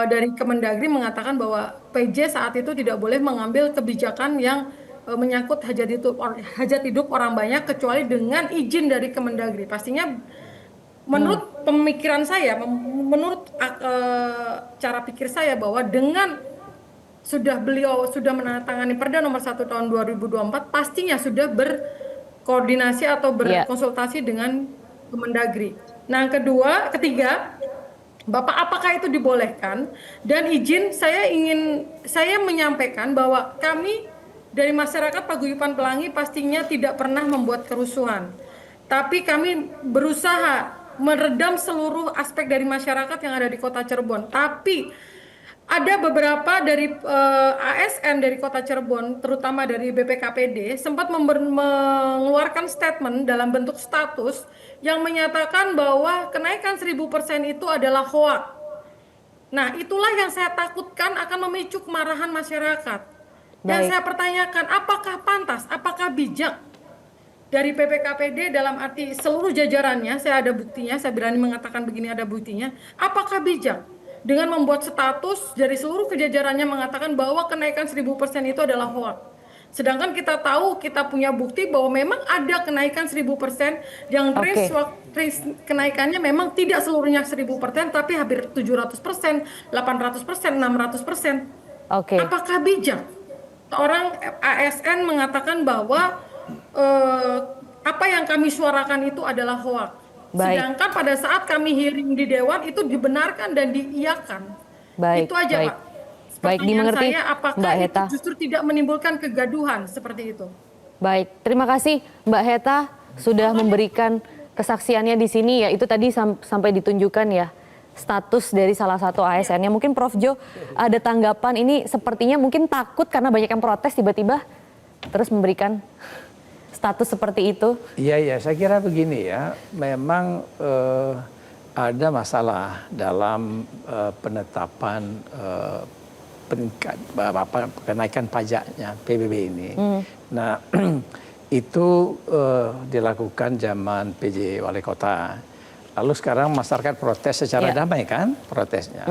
dari Kemendagri mengatakan bahwa PJ saat itu tidak boleh mengambil kebijakan yang menyangkut hajat hidup orang banyak kecuali dengan izin dari Kemendagri. Pastinya menurut pemikiran saya, menurut cara pikir saya, bahwa dengan beliau sudah menandatangani Perda nomor 1 tahun 2024, pastinya sudah berkoordinasi atau berkonsultasi dengan Kemendagri. Nah, ketiga, Bapak, apakah itu dibolehkan? Dan izin saya menyampaikan bahwa kami dari masyarakat Paguyuban Pelangi pastinya tidak pernah membuat kerusuhan. Tapi kami berusaha meredam seluruh aspek dari masyarakat yang ada di Kota Cirebon. Tapi ada beberapa dari ASN dari Kota Cirebon, terutama dari BPKPD, sempat mengeluarkan statement dalam bentuk status yang menyatakan bahwa kenaikan 1000% itu adalah hoak. Nah, itulah yang saya takutkan akan memicu kemarahan masyarakat. Dan saya pertanyakan, apakah pantas, apakah bijak dari BPKPD dalam arti seluruh jajarannya, saya ada buktinya, saya berani mengatakan begini ada buktinya, apakah bijak dengan membuat status dari seluruh kejajarannya mengatakan bahwa kenaikan 1000% itu adalah hoak. Sedangkan kita tahu, kita punya bukti bahwa memang ada kenaikan 1000% yang range kenaikannya memang tidak seluruhnya 1000%, tapi hampir 700%, 800%, 600%. Apakah bijak orang ASN mengatakan bahwa apa yang kami suarakan itu adalah hoak? Sedangkan pada saat kami hearing di Dewan itu dibenarkan dan diiyakan. Itu aja, Pak. Baik, dimengerti, saya, apakah Mbak Heta itu justru tidak menimbulkan kegaduhan seperti itu? Baik, terima kasih Mbak Heta sudah memberikan kesaksiannya di sini ya. Itu tadi sampai ditunjukkan ya status dari salah satu ASN-nya. Mungkin Prof. Jo ada tanggapan, ini sepertinya mungkin takut karena banyak yang protes tiba-tiba terus memberikan. status seperti itu? Iya, saya kira begini ya. Memang ada masalah dalam penetapan kenaikan pajaknya PBB ini. Nah, itu dilakukan zaman PJ Wali Kota. Lalu sekarang masyarakat protes secara damai kan protesnya.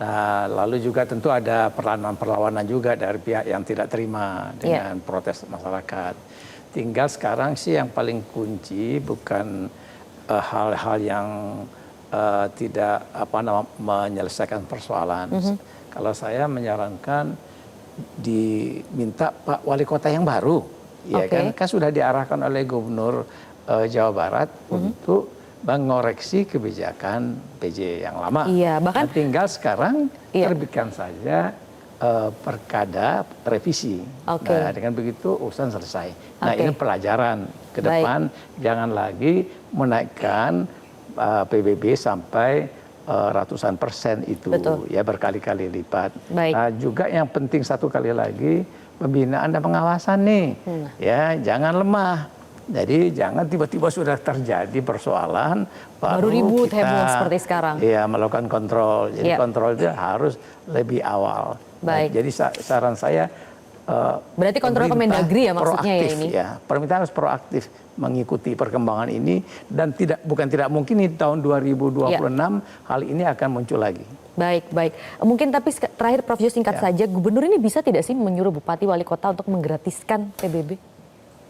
Nah, lalu juga tentu ada perlawanan juga dari pihak yang tidak terima dengan protes masyarakat. Tinggal sekarang sih yang paling kunci bukan hal-hal yang tidak menyelesaikan persoalan. Kalau saya menyarankan diminta Pak Wali Kota yang baru, ya kan sudah diarahkan oleh Gubernur Jawa Barat untuk mengoreksi kebijakan PJ yang lama. Iya, bahkan tinggal sekarang terbitkan saja perkada revisi. Nah, dengan begitu urusan selesai. Nah, ini pelajaran ke depan. Jangan lagi menaikkan PBB sampai ratusan persen itu. Betul. Ya berkali-kali lipat. Juga yang penting satu kali lagi pembinaan dan pengawasan nih. Ya, jangan lemah. Jadi jangan tiba-tiba sudah terjadi persoalan baru ribut heboh seperti sekarang. Iya, melakukan kontrol. Jadi kontrol itu harus lebih awal. Baik. Jadi saran saya berarti kontrol Kemendagri ya maksudnya ya ini. Ya, pemerintah harus proaktif mengikuti perkembangan ini dan bukan tidak mungkin di tahun 2026 hal ini akan muncul lagi. Baik. Mungkin tapi terakhir Prof. Jo singkat saja, gubernur ini bisa tidak sih menyuruh bupati wali kota untuk menggratiskan PBB?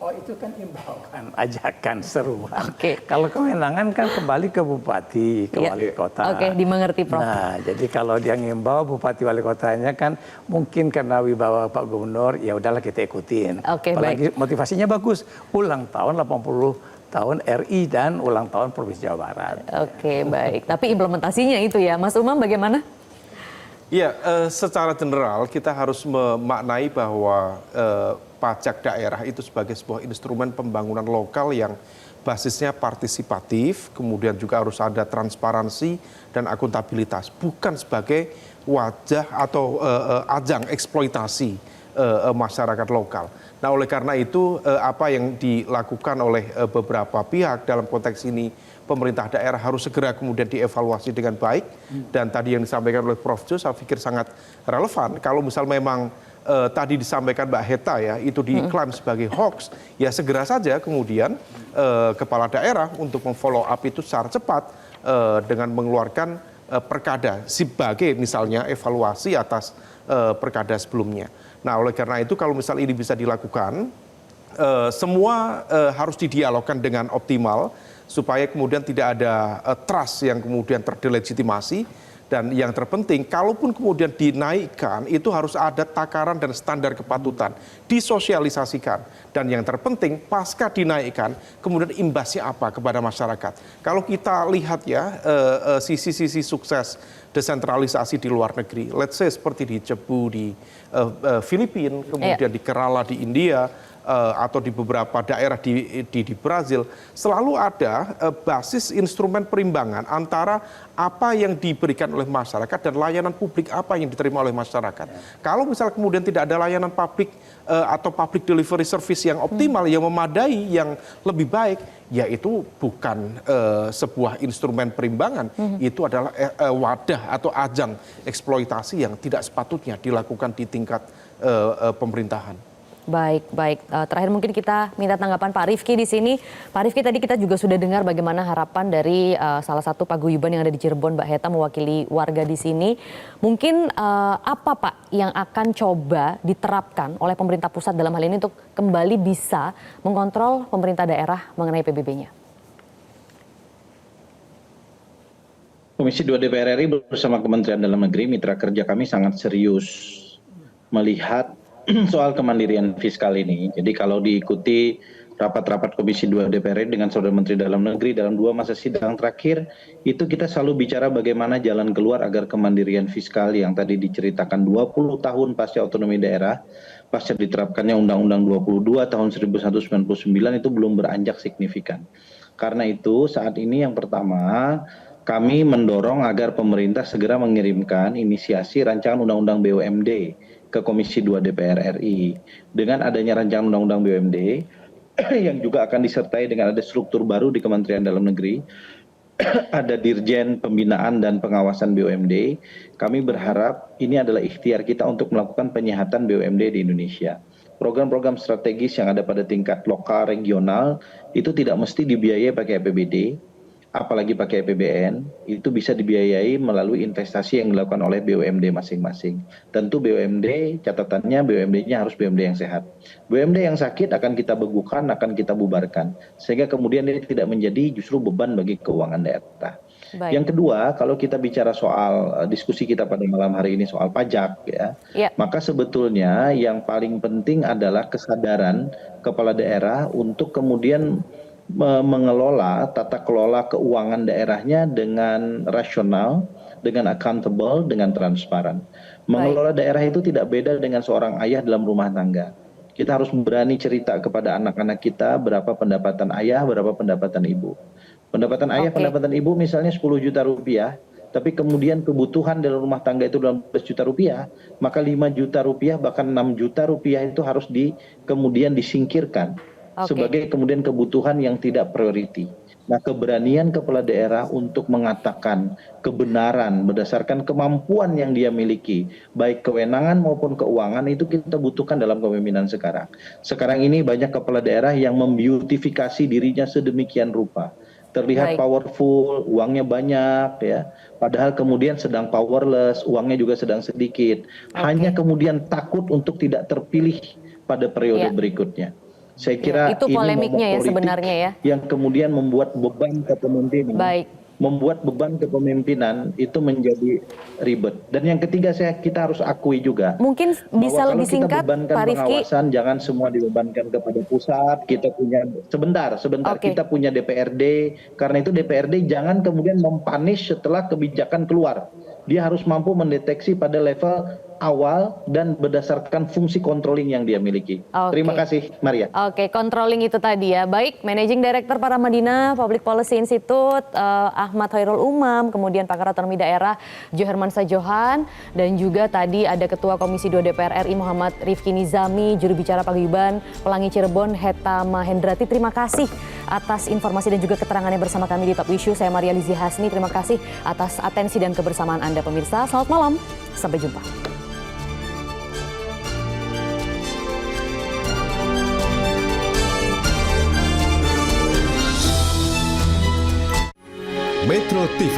Oh, itu kan imbauan, ajakan, seruan. Kalau kewenangan kan kembali ke bupati, ke wali kota. Dimengerti Prof. Nah, jadi kalau dia ngimbau bupati wali kotanya kan mungkin karena wibawa Pak Gubernur, ya udahlah kita ikutin. Apalagi motivasinya bagus, ulang tahun 80 tahun RI dan ulang tahun Provinsi Jawa Barat. Baik. Tapi implementasinya itu ya, Mas Umam bagaimana? Iya, secara general kita harus memaknai bahwa pajak daerah itu sebagai sebuah instrumen pembangunan lokal yang basisnya partisipatif, kemudian juga harus ada transparansi dan akuntabilitas, bukan sebagai wajah atau ajang eksploitasi masyarakat lokal. Nah, oleh karena itu apa yang dilakukan oleh beberapa pihak dalam konteks ini pemerintah daerah harus segera kemudian dievaluasi dengan baik. Dan tadi yang disampaikan oleh Prof. Jo saya pikir sangat relevan. Kalau misal memang tadi disampaikan Mbak Heta ya, itu diklaim sebagai hoax, ya segera saja kemudian kepala daerah untuk memfollow up itu secara cepat dengan mengeluarkan perkada sebagai misalnya evaluasi atas perkada sebelumnya. Nah, oleh karena itu kalau misal ini bisa dilakukan, semua harus didialogkan dengan optimal supaya kemudian tidak ada trust yang kemudian terdelegitimasi. Dan yang terpenting, kalaupun kemudian dinaikkan, itu harus ada takaran dan standar kepatutan, disosialisasikan. Dan yang terpenting, pasca dinaikkan, kemudian imbasnya apa kepada masyarakat. Kalau kita lihat ya, sisi-sisi sukses desentralisasi di luar negeri, let's say seperti di Cebu di Filipina, kemudian di Kerala di India, atau di beberapa daerah di Brazil, selalu ada basis instrumen perimbangan antara apa yang diberikan oleh masyarakat dan layanan publik apa yang diterima oleh masyarakat. Kalau misal kemudian tidak ada layanan publik atau public delivery service yang optimal, yang memadai, yang lebih baik, ya itu bukan sebuah instrumen perimbangan, itu adalah wadah atau ajang eksploitasi yang tidak sepatutnya dilakukan di tingkat pemerintahan. Baik. Terakhir mungkin kita minta tanggapan Pak Rifki di sini. Pak Rifki, tadi kita juga sudah dengar bagaimana harapan dari salah satu paguyuban yang ada di Cirebon, Mbak Heta, mewakili warga di sini. Mungkin apa Pak yang akan coba diterapkan oleh pemerintah pusat dalam hal ini untuk kembali bisa mengontrol pemerintah daerah mengenai PBB-nya? Komisi 2 DPR RI bersama Kementerian Dalam Negeri, mitra kerja kami sangat serius melihat soal kemandirian fiskal ini. Jadi kalau diikuti rapat-rapat Komisi 2 DPR RI dengan Saudara Menteri Dalam Negeri dalam 2 masa sidang terakhir, itu kita selalu bicara bagaimana jalan keluar agar kemandirian fiskal yang tadi diceritakan 20 tahun pasca otonomi daerah, pasca diterapkannya Undang-Undang 22 tahun 1999 itu belum beranjak signifikan. Karena itu saat ini yang pertama, kami mendorong agar pemerintah segera mengirimkan inisiasi rancangan Undang-Undang BUMD ke Komisi 2 DPR RI. Dengan adanya rancangan Undang-Undang BUMD, yang juga akan disertai dengan ada struktur baru di Kementerian Dalam Negeri, ada Dirjen Pembinaan dan Pengawasan BUMD. Kami berharap ini adalah ikhtiar kita untuk melakukan penyehatan BUMD di Indonesia. Program-program strategis yang ada pada tingkat lokal, regional, itu tidak mesti dibiayai pakai APBD, apalagi pakai APBN, itu bisa dibiayai melalui investasi yang dilakukan oleh BUMD masing-masing. Tentu BUMD, catatannya BUMD-nya harus BUMD yang sehat. BUMD yang sakit akan kita bekukan, akan kita bubarkan. Sehingga kemudian ini tidak menjadi justru beban bagi keuangan daerah. Baik. Yang kedua, kalau kita bicara soal diskusi kita pada malam hari ini soal pajak, maka sebetulnya yang paling penting adalah kesadaran kepala daerah untuk kemudian mengelola tata kelola keuangan daerahnya dengan rasional, dengan accountable, dengan transparan. Mengelola daerah itu tidak beda dengan seorang ayah dalam rumah tangga. Kita harus berani cerita kepada anak-anak kita berapa pendapatan ayah, berapa pendapatan ibu. Pendapatan ayah, pendapatan ibu misalnya 10 juta rupiah, tapi kemudian kebutuhan dalam rumah tangga itu 12 juta rupiah, maka 5 juta rupiah bahkan 6 juta rupiah itu harus kemudian disingkirkan sebagai kemudian kebutuhan yang tidak priority. Nah, keberanian kepala daerah untuk mengatakan kebenaran berdasarkan kemampuan yang dia miliki, baik kewenangan maupun keuangan, itu kita butuhkan dalam kepemimpinan sekarang. Sekarang ini banyak kepala daerah yang membeautifikasi dirinya sedemikian rupa. Terlihat powerful, uangnya banyak, padahal kemudian sedang powerless, uangnya juga sedang sedikit. Hanya kemudian takut untuk tidak terpilih pada periode berikutnya. Saya kira itu polemiknya ya sebenarnya ya, yang kemudian membuat beban kepemimpinan, membuat beban kepemimpinan itu menjadi ribet. Dan yang ketiga kita harus akui juga, mungkin bisa lebih singkat, Pak Rifki. Pengawasan jangan semua dibebankan kepada pusat. Kita punya sebentar kita punya DPRD. Karena itu DPRD jangan kemudian mempunish setelah kebijakan keluar. Dia harus mampu mendeteksi pada level awal dan berdasarkan fungsi controlling yang dia miliki. Terima kasih, Maria. Controlling itu tadi ya. Baik, Managing Director Paramadina Public Policy Institute, Ahmad Khairul Umam, kemudian Pakar Otonomi Daerah Joherman Sajohan, dan juga tadi ada Ketua Komisi 2 DPR RI Muhammad Rifki Nizami, juru bicara Paguyuban Pelangi Cirebon Heta Mahendrati. Terima kasih atas informasi dan juga keterangannya bersama kami di Top Issue. Saya Maria Lizi Hasni, terima kasih atas atensi dan kebersamaan Anda pemirsa. Selamat malam, sampai jumpa. Metro TV.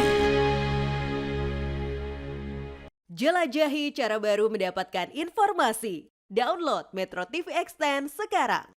Jelajahi cara baru mendapatkan informasi. Download Metro TV Extend sekarang.